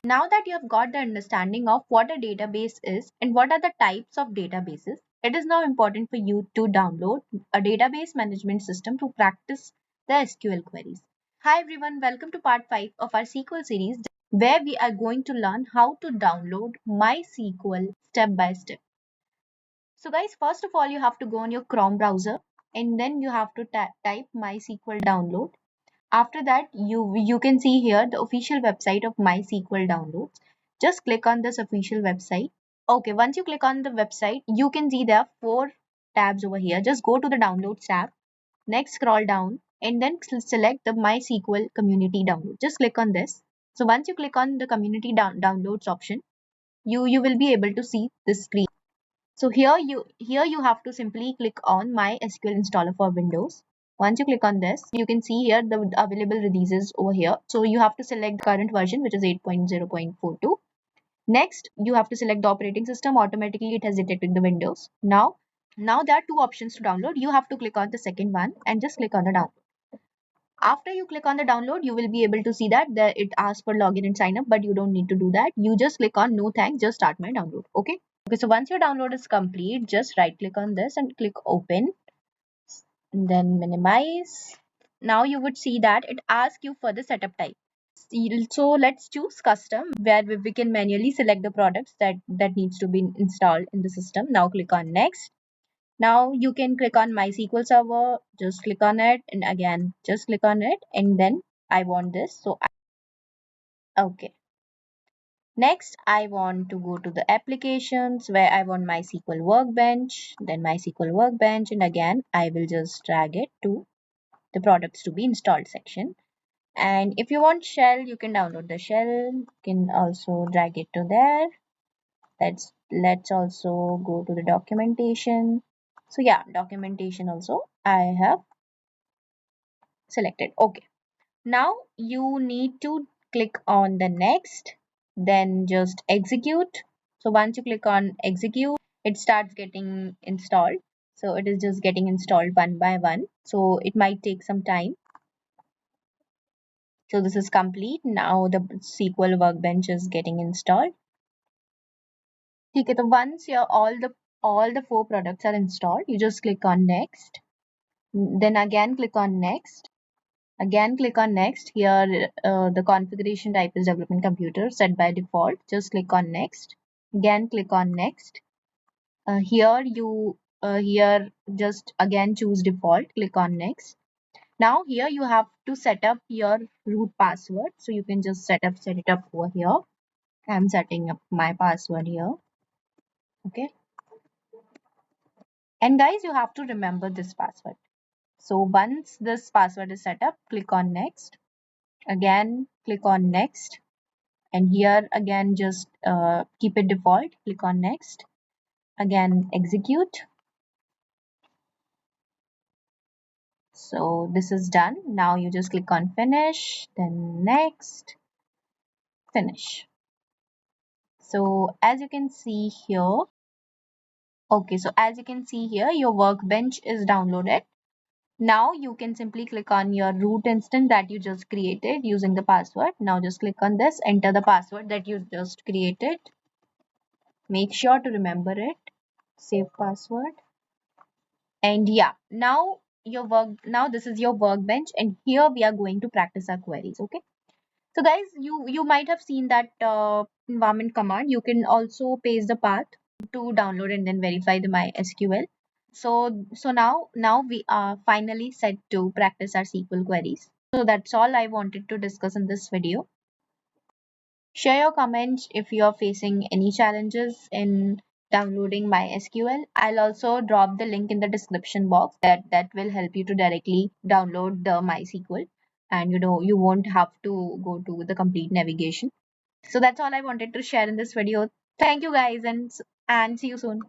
Now that you have got the understanding of what a database is and what are the types of databases, it is now important for you to download a database management system to practice the SQL queries. Hi everyone, welcome to part 5 of our SQL series where we are going to learn how to download MySQL step by step. So guys, first of all you have to go on your Chrome browser and then you have to type MySQL download. After that, you can see here the official website of MySQL downloads. Just click on this official website. Okay, once you click on the website, you can see there are 4 tabs over here. Just go to the downloads tab. Next, scroll down and then select the MySQL community download. Just click on this. So once you click on the community downloads option, you will be able to see this screen. So here you have to simply click on MySQL installer for Windows. Once you click on this, you can see here the available releases over here. So you have to select the current version, which is 8.0.42. Next, you have to select the operating system. Automatically, it has detected the Windows. Now there are 2 options to download. You have to click on the second one and just click on the download. After you click on the download, you will be able to see that it asks for login and sign up, but you don't need to do that. You just click on no thanks, just start my download. Okay. Okay, so once your download is complete, just right click on this and click open and then minimize. Now you would see that it asks you for the setup type. So let's choose custom where we can manually select the products that needs to be installed in the system. Now click on next. Now you can click on MySQL server, just click on it and again just click on it and then I want this. Okay. Next, I want to go to the applications where I want MySQL Workbench, then MySQL Workbench, and again, I will just drag it to the products to be installed section. And if you want shell, you can download the shell. You can also drag it to there. Let's also go to the documentation. So yeah, documentation also I have selected. Okay. Now you need to click on the next, then just execute. So once you click on execute, it starts getting installed. So it is just getting installed one by one. So it might take some time. So this is complete. Now the SQL Workbench is getting installed. Okay, so once all the 4 products are installed, you just click on next. Then again click on next. Again, click on next. Here, the configuration type is development computer set by default. Just click on next. Again, click on next. Here just again choose default. Click on next. Now here you have to set up your root password. So you can just set it up over here. I'm setting up my password here. Okay. And guys, you have to remember this password. So once this password is set up, click on next. Again, click on next. And here again just keep it default, click on next, again execute. So this is done. Now you just click on finish, then next, finish. So as you can see here, okay, so as you can see here, your workbench is downloaded. Now you can simply click on your root instance that you just created using the password. Now just click on this, enter the password that you just created, make sure to remember it, save password. And yeah, now this is your workbench and here we are going to practice our queries. Okay, so guys, you might have seen that environment command. You can also paste the path to download and then verify the MySQL. So now we are finally set to practice our SQL queries. So that's all I wanted to discuss in this video. Share your comments if you are facing any challenges in downloading MySQL. I'll also drop the link in the description box that will help you to directly download the MySQL, and you won't have to go to the complete navigation. So that's all I wanted to share in this video. Thank you guys, and see you soon.